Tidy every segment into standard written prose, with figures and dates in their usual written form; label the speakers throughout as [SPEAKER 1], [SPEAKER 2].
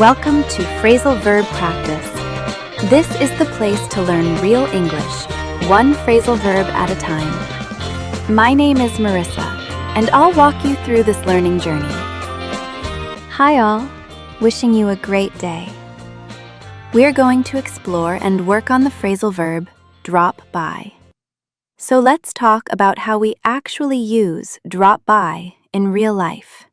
[SPEAKER 1] Welcome to Phrasal Verb Practice. This is the place to learn real English, one phrasal verb at a time. My name is Marissa, and I'll walk you through this learning journey. Hi all, wishing you a great day. We're going to explore and work on the phrasal verb drop by. So let's talk about how we actually use drop by in real life.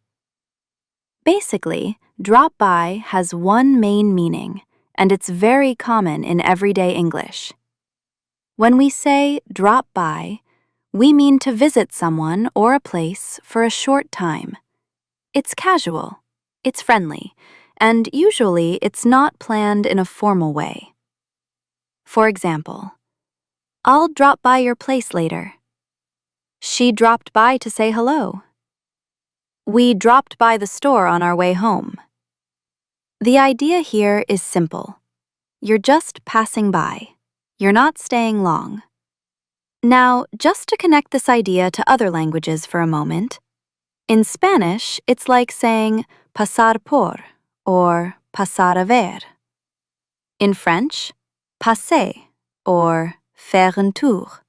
[SPEAKER 1] Basically, drop by has one main meaning, and it's very common in everyday English. When we say drop by, we mean to visit someone or a place for a short time. It's casual, it's friendly, and usually it's not planned in a formal way. For example, I'll drop by your place later. She dropped by to say hello. We dropped by the store on our way home. The idea here is simple. You're just passing by. You're not staying long. Now, just to connect this idea to other languages for a moment, in Spanish, it's like saying pasar por or pasar a ver. In French, passer or faire un tour.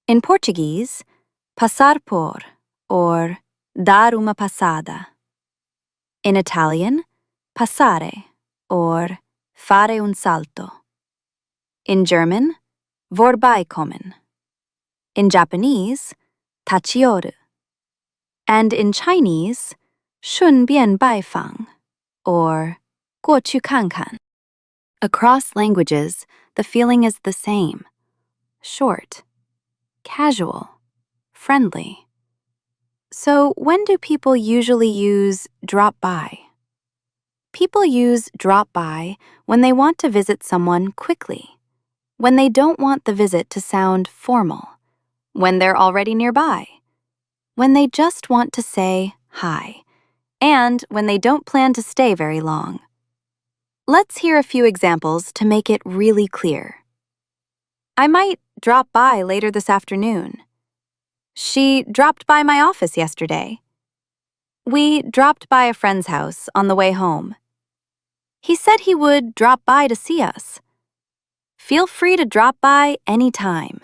[SPEAKER 1] In Portuguese, passar por or dar uma passada. In Italian, passare or fare un salto. In German, vorbeikommen. In Japanese, tachioru. And in Chinese, 顺便拜访 or 过去看看. Across languages, the feeling is the same. Short, casual, friendly. So when do people usually use drop by? People use drop by when they want to visit someone quickly, when they don't want the visit to sound formal, when they're already nearby, when they just want to say hi, and when they don't plan to stay very long. Let's hear a few examples to make it really clear. I might drop by later this afternoon. She dropped by my office yesterday. We dropped by a friend's house on the way home. He said he would drop by to see us. Feel free to drop by anytime.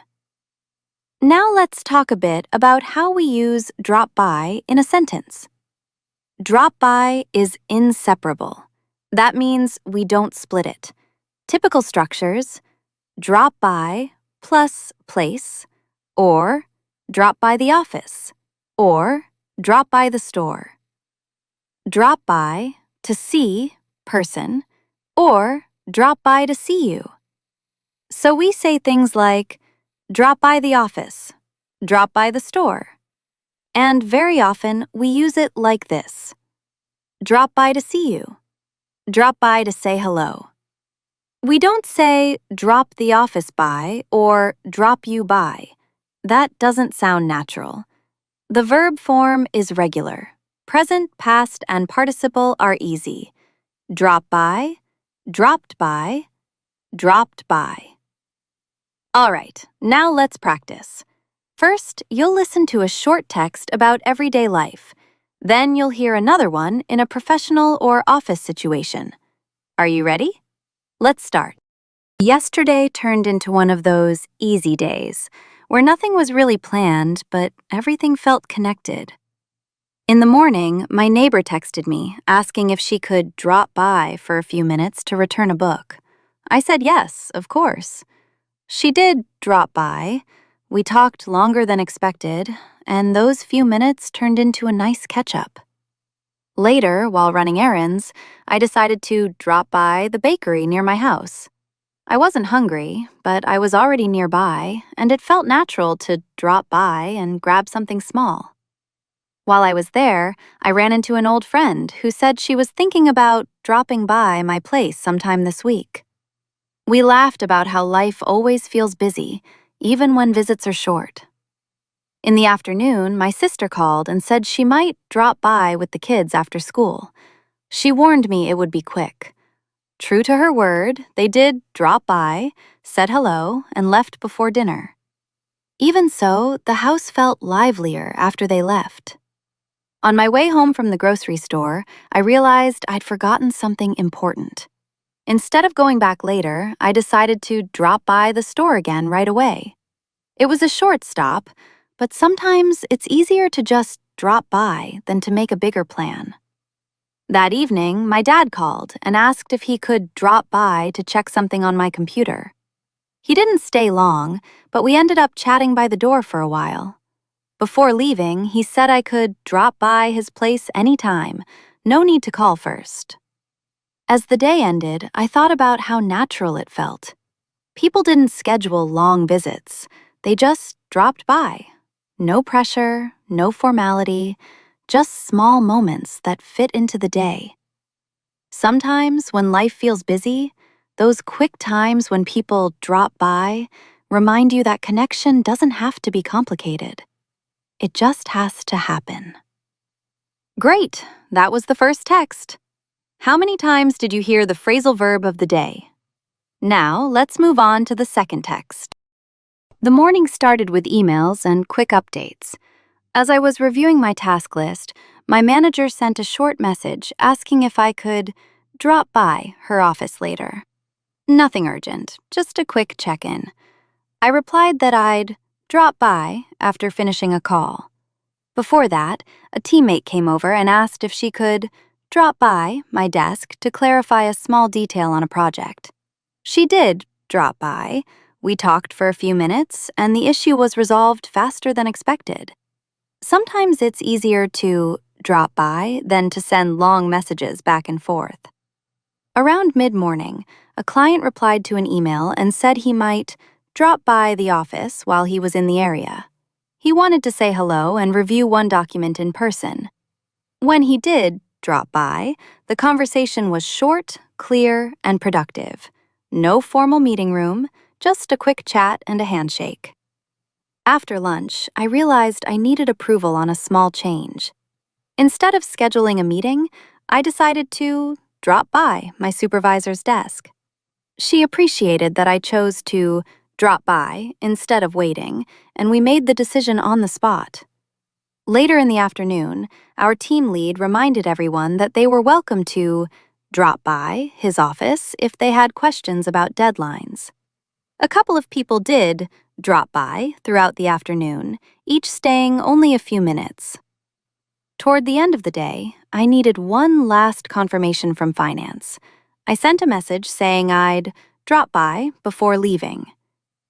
[SPEAKER 1] Now let's talk a bit about how we use drop by in a sentence. Drop by is inseparable. That means we don't split it. Typical structures: drop by plus place, or drop by the office, or drop by the store. Drop by, to see, person, or drop by to see you. So we say things like, drop by the office, drop by the store. And very often we use it like this: drop by to see you, drop by to say hello. We don't say drop the office by or drop you by. That doesn't sound natural. The verb form is regular. Present, past, and participle are easy. Drop by, dropped by, dropped by. All right, now let's practice. First, you'll listen to a short text about everyday life. Then you'll hear another one in a professional or office situation. Are you ready? Let's start. Yesterday turned into one of those easy days, where nothing was really planned, but everything felt connected. In the morning, my neighbor texted me, asking if she could drop by for a few minutes to return a book. I said yes, of course. She did drop by. We talked longer than expected, and those few minutes turned into a nice catch-up. Later, while running errands, I decided to drop by the bakery near my house. I wasn't hungry, but I was already nearby, and it felt natural to drop by and grab something small. While I was there, I ran into an old friend who said she was thinking about dropping by my place sometime this week. We laughed about how life always feels busy, even when visits are short. In the afternoon, my sister called and said she might drop by with the kids after school. She warned me it would be quick. True to her word, they did drop by, said hello, and left before dinner. Even so, the house felt livelier after they left. On my way home from the grocery store, I realized I'd forgotten something important. Instead of going back later, I decided to drop by the store again right away. It was a short stop, but sometimes it's easier to just drop by than to make a bigger plan. That evening, my dad called and asked if he could drop by to check something on my computer. He didn't stay long, but we ended up chatting by the door for a while. Before leaving, he said I could drop by his place anytime, no need to call first. As the day ended, I thought about how natural it felt. People didn't schedule long visits, they just dropped by. No pressure, no formality, just small moments that fit into the day. Sometimes, when life feels busy, those quick times when people drop by remind you that connection doesn't have to be complicated. It just has to happen. Great! That was the first text. How many times did you hear the phrasal verb of the day? Now, let's move on to the second text. The morning started with emails and quick updates. As I was reviewing my task list, my manager sent a short message asking if I could drop by her office later. Nothing urgent, just a quick check-in. I replied that I'd drop by after finishing a call. Before that, a teammate came over and asked if she could drop by my desk to clarify a small detail on a project. She did drop by. We talked for a few minutes, and the issue was resolved faster than expected. Sometimes it's easier to drop by than to send long messages back and forth. Around mid-morning, a client replied to an email and said he might drop by the office while he was in the area. He wanted to say hello and review one document in person. When he did drop by, the conversation was short, clear, and productive. No formal meeting room, just a quick chat and a handshake. After lunch, I realized I needed approval on a small change. Instead of scheduling a meeting, I decided to drop by my supervisor's desk. She appreciated that I chose to drop by instead of waiting, and we made the decision on the spot. Later in the afternoon, our team lead reminded everyone that they were welcome to drop by his office if they had questions about deadlines. A couple of people did drop by throughout the afternoon, each staying only a few minutes. Toward the end of the day, I needed one last confirmation from finance. I sent a message saying I'd drop by before leaving.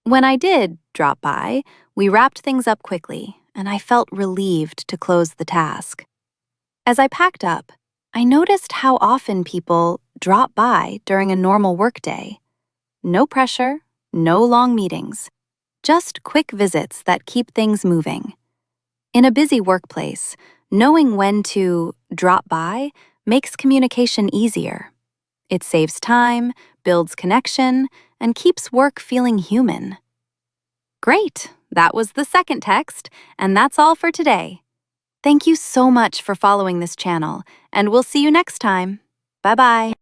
[SPEAKER 1] When I did drop by, we wrapped things up quickly, and I felt relieved to close the task. As I packed up, I noticed how often people drop by during a normal workday. No pressure, no long meetings, just quick visits that keep things moving. In a busy workplace, knowing when to drop by makes communication easier. It saves time, builds connection, and keeps work feeling human. Great! That was the second text, and that's all for today. Thank you so much for following this channel, and we'll see you next time. Bye-bye.